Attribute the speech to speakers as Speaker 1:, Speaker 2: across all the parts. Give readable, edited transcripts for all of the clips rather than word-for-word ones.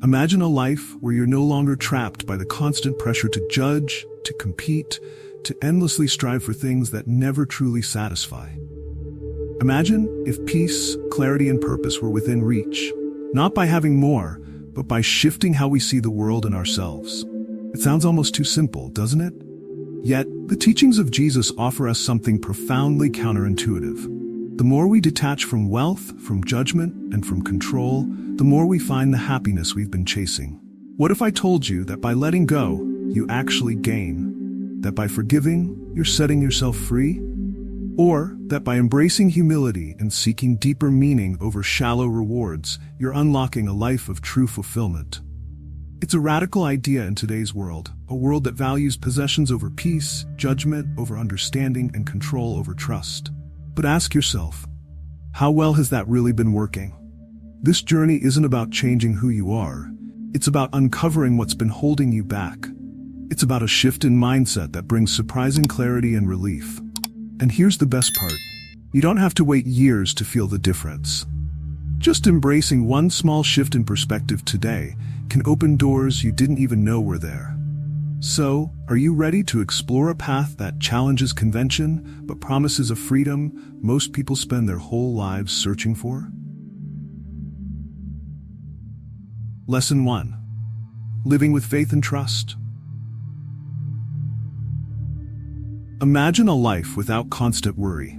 Speaker 1: Imagine a life where you're no longer trapped by the constant pressure to judge, to compete, to endlessly strive for things that never truly satisfy. Imagine if peace, clarity, and purpose were within reach, not by having more, but by shifting how we see the world and ourselves. It sounds almost too simple, doesn't it? Yet, the teachings of Jesus offer us something profoundly counterintuitive. The more we detach from wealth, from judgment, and from control, the more we find the happiness we've been chasing. What if I told you that by letting go, you actually gain? That by forgiving, you're setting yourself free? Or that by embracing humility and seeking deeper meaning over shallow rewards, you're unlocking a life of true fulfillment? It's a radical idea in today's world, a world that values possessions over peace, judgment over understanding, and control over trust. But ask yourself, how well has that really been working? This journey isn't about changing who you are. It's about uncovering what's been holding you back. It's about a shift in mindset that brings surprising clarity and relief. And here's the best part. You don't have to wait years to feel the difference. Just embracing one small shift in perspective today can open doors you didn't even know were there. So, are you ready to explore a path that challenges convention but promises a freedom most people spend their whole lives searching for? Lesson 1. Living with faith and trust. Imagine a life without constant worry.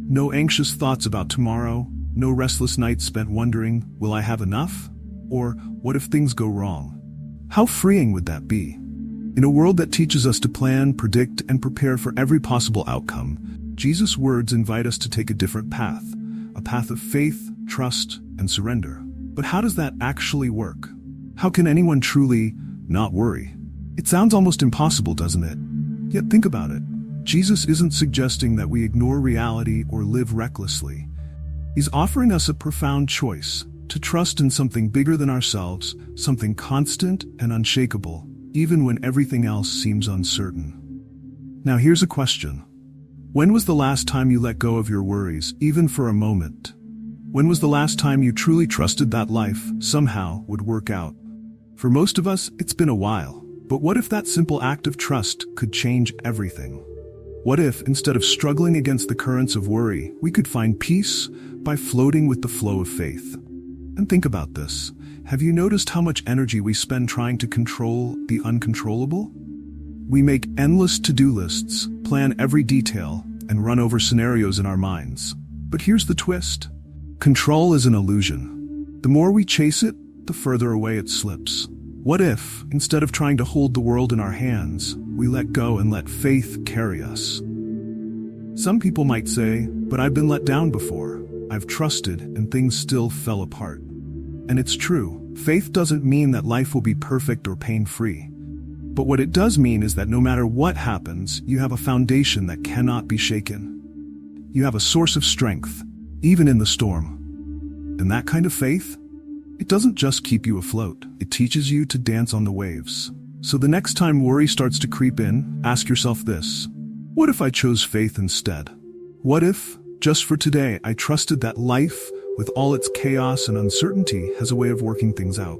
Speaker 1: No anxious thoughts about tomorrow, no restless nights spent wondering, will I have enough? Or, what if things go wrong? How freeing would that be? In a world that teaches us to plan, predict, and prepare for every possible outcome, Jesus' words invite us to take a different path, a path of faith, trust, and surrender. But how does that actually work? How can anyone truly not worry? It sounds almost impossible, doesn't it? Yet think about it. Jesus isn't suggesting that we ignore reality or live recklessly. He's offering us a profound choice, to trust in something bigger than ourselves, something constant and unshakable, even when everything else seems uncertain. Now here's a question. When was the last time you let go of your worries, even for a moment? When was the last time you truly trusted that life, somehow, would work out? For most of us, it's been a while. But what if that simple act of trust could change everything? What if, instead of struggling against the currents of worry, we could find peace by floating with the flow of faith? And think about this. Have you noticed how much energy we spend trying to control the uncontrollable? We make endless to-do lists, plan every detail, and run over scenarios in our minds. But here's the twist. Control is an illusion. The more we chase it, the further away it slips. What if, instead of trying to hold the world in our hands, we let go and let faith carry us? Some people might say, but I've been let down before. I've trusted and things still fell apart. And it's true. Faith doesn't mean that life will be perfect or pain-free. But what it does mean is that no matter what happens, you have a foundation that cannot be shaken. You have a source of strength, even in the storm. And that kind of faith? It doesn't just keep you afloat, it teaches you to dance on the waves. So the next time worry starts to creep in, ask yourself this. What if I chose faith instead? What if, just for today, I trusted that life, with all its chaos and uncertainty, has a way of working things out?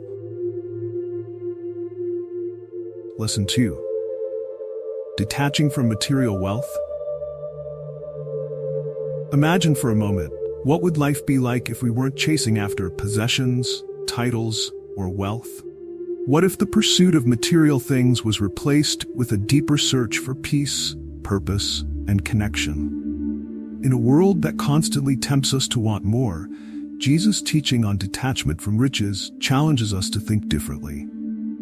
Speaker 1: Lesson 2. Detaching from material wealth. Imagine for a moment, what would life be like if we weren't chasing after possessions, titles, or wealth? What if the pursuit of material things was replaced with a deeper search for peace, purpose, and connection? In a world that constantly tempts us to want more, Jesus' teaching on detachment from riches challenges us to think differently.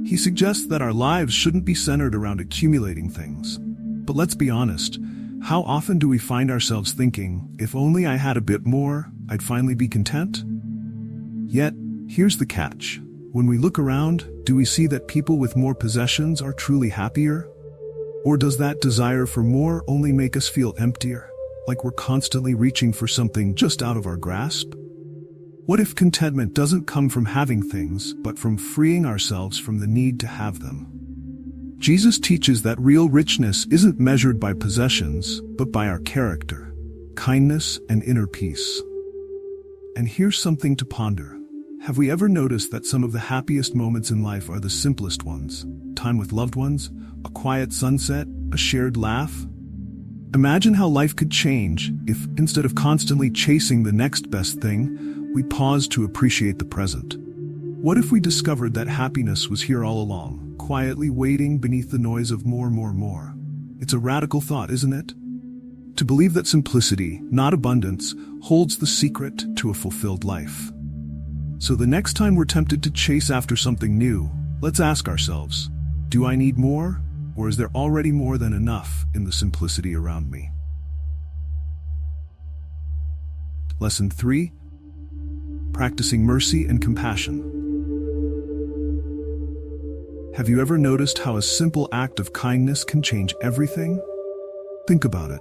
Speaker 1: He suggests that our lives shouldn't be centered around accumulating things. But let's be honest, how often do we find ourselves thinking, if only I had a bit more, I'd finally be content? Yet, here's the catch. When we look around, do we see that people with more possessions are truly happier? Or does that desire for more only make us feel emptier, like we're constantly reaching for something just out of our grasp? What if contentment doesn't come from having things, but from freeing ourselves from the need to have them? Jesus teaches that real richness isn't measured by possessions, but by our character, kindness, and inner peace. And here's something to ponder. Have we ever noticed that some of the happiest moments in life are the simplest ones? Time with loved ones, a quiet sunset, a shared laugh? Imagine how life could change if, instead of constantly chasing the next best thing, we paused to appreciate the present. What if we discovered that happiness was here all along, quietly waiting beneath the noise of more? It's a radical thought, isn't it? To believe that simplicity, not abundance, holds the secret to a fulfilled life. So the next time we're tempted to chase after something new, let's ask ourselves, do I need more, or is there already more than enough in the simplicity around me? Lesson 3. Practicing mercy and compassion. Have you ever noticed how a simple act of kindness can change everything? Think about it.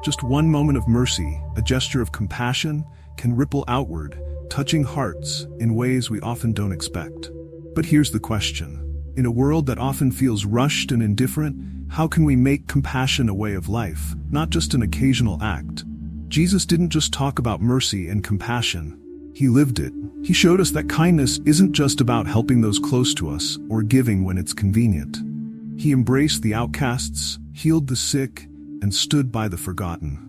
Speaker 1: Just one moment of mercy, a gesture of compassion, can ripple outward, touching hearts in ways we often don't expect. But here's the question. In a world that often feels rushed and indifferent, how can we make compassion a way of life, not just an occasional act? Jesus didn't just talk about mercy and compassion. He lived it. He showed us that kindness isn't just about helping those close to us or giving when it's convenient. He embraced the outcasts, healed the sick, and stood by the forgotten.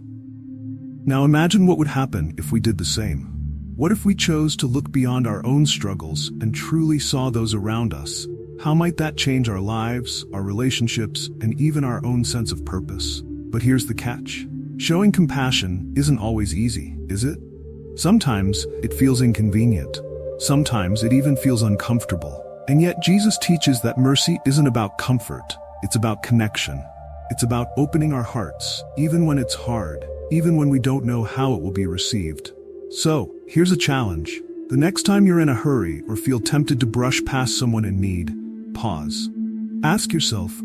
Speaker 1: Now imagine what would happen if we did the same. What if we chose to look beyond our own struggles and truly saw those around us? How might that change our lives, our relationships, and even our own sense of purpose? But here's the catch. Showing compassion isn't always easy, is it? Sometimes it feels inconvenient. Sometimes it even feels uncomfortable. And yet Jesus teaches that mercy isn't about comfort. It's about connection. It's about opening our hearts, even when it's hard, even when we don't know how it will be received. So, here's a challenge. The next time you're in a hurry or feel tempted to brush past someone in need, pause. Ask yourself,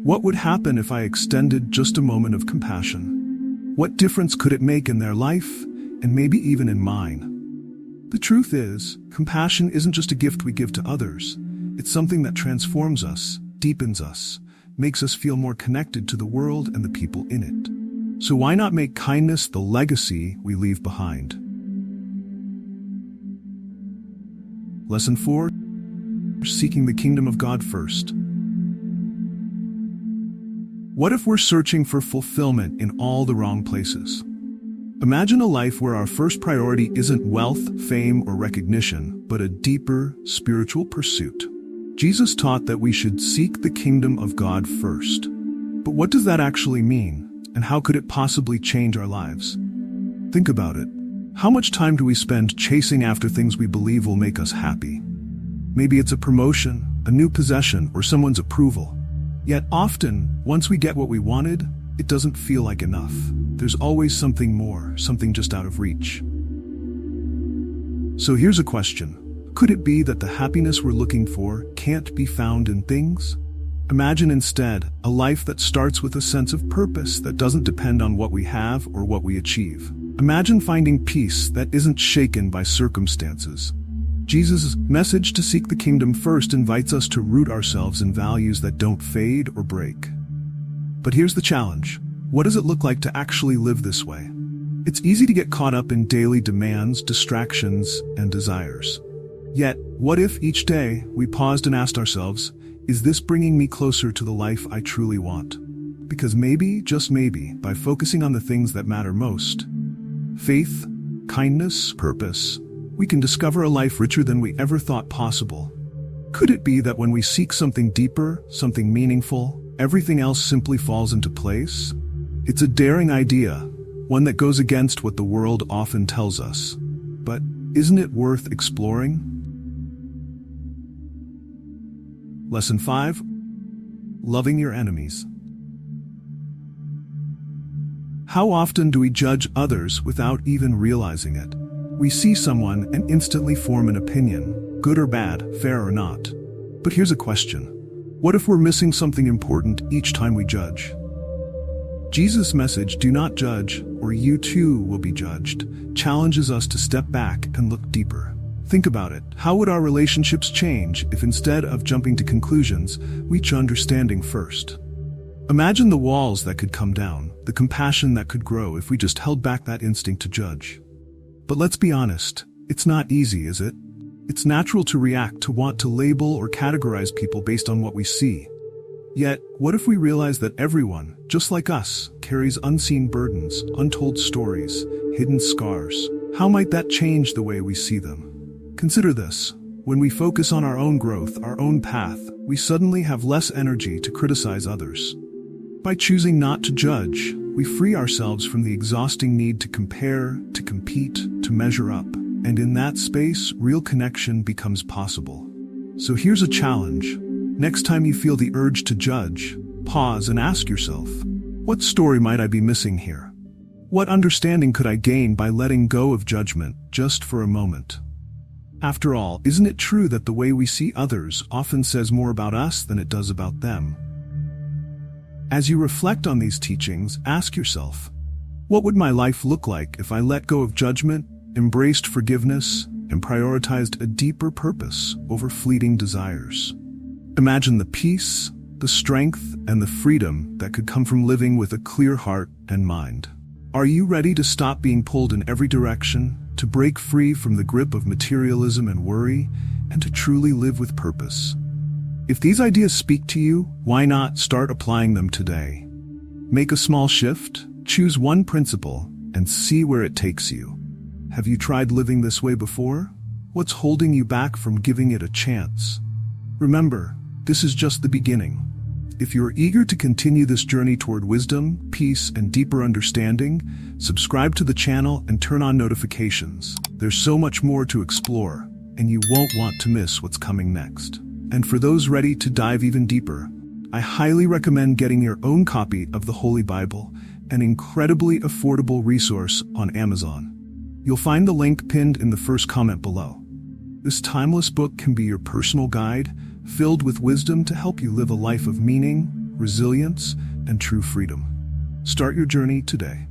Speaker 1: what would happen if I extended just a moment of compassion? What difference could it make in their life, and maybe even in mine? The truth is, compassion isn't just a gift we give to others. It's something that transforms us, deepens us, makes us feel more connected to the world and the people in it. So why not make kindness the legacy we leave behind? Lesson 4. Seeking the kingdom of God first. What if we're searching for fulfillment in all the wrong places? Imagine a life where our first priority isn't wealth, fame, or recognition, but a deeper, spiritual pursuit. Jesus taught that we should seek the kingdom of God first. But what does that actually mean, and how could it possibly change our lives? Think about it. How much time do we spend chasing after things we believe will make us happy? Maybe it's a promotion, a new possession, or someone's approval. Yet often, once we get what we wanted, it doesn't feel like enough. There's always something more, something just out of reach. So here's a question. Could it be that the happiness we're looking for can't be found in things? Imagine instead a life that starts with a sense of purpose that doesn't depend on what we have or what we achieve. Imagine finding peace that isn't shaken by circumstances. Jesus' message to seek the kingdom first invites us to root ourselves in values that don't fade or break. But here's the challenge. What does it look like to actually live this way? It's easy to get caught up in daily demands, distractions, and desires. Yet, what if each day we paused and asked ourselves, is this bringing me closer to the life I truly want? Because maybe, just maybe, by focusing on the things that matter most, faith, kindness, purpose, we can discover a life richer than we ever thought possible. Could it be that when we seek something deeper, something meaningful, everything else simply falls into place? It's a daring idea, one that goes against what the world often tells us. But isn't it worth exploring? Lesson 5. Loving your enemies. How often do we judge others without even realizing it? We see someone and instantly form an opinion, good or bad, fair or not. But here's a question. What if we're missing something important each time we judge? Jesus' message, do not judge, or you too will be judged, challenges us to step back and look deeper. Think about it. How would our relationships change if instead of jumping to conclusions, we reach understanding first? Imagine the walls that could come down, the compassion that could grow if we just held back that instinct to judge. But let's be honest, it's not easy, is it? It's natural to react, to want to label or categorize people based on what we see. Yet, what if we realize that everyone, just like us, carries unseen burdens, untold stories, hidden scars? How might that change the way we see them? Consider this. When we focus on our own growth, our own path, we suddenly have less energy to criticize others. By choosing not to judge, we free ourselves from the exhausting need to compare, to compete, to measure up. And in that space, real connection becomes possible. So here's a challenge. Next time you feel the urge to judge, pause and ask yourself, what story might I be missing here? What understanding could I gain by letting go of judgment just for a moment? After all, isn't it true that the way we see others often says more about us than it does about them? As you reflect on these teachings, ask yourself, what would my life look like if I let go of judgment, embraced forgiveness, and prioritized a deeper purpose over fleeting desires? Imagine the peace, the strength, and the freedom that could come from living with a clear heart and mind. Are you ready to stop being pulled in every direction, to break free from the grip of materialism and worry, and to truly live with purpose? If these ideas speak to you, why not start applying them today? Make a small shift, choose one principle, and see where it takes you. Have you tried living this way before? What's holding you back from giving it a chance? Remember, this is just the beginning. If you're eager to continue this journey toward wisdom, peace, and deeper understanding, subscribe to the channel and turn on notifications. There's so much more to explore, and you won't want to miss what's coming next. And for those ready to dive even deeper, I highly recommend getting your own copy of the Holy Bible, an incredibly affordable resource on Amazon. You'll find the link pinned in the first comment below. This timeless book can be your personal guide, filled with wisdom to help you live a life of meaning, resilience, and true freedom. Start your journey today.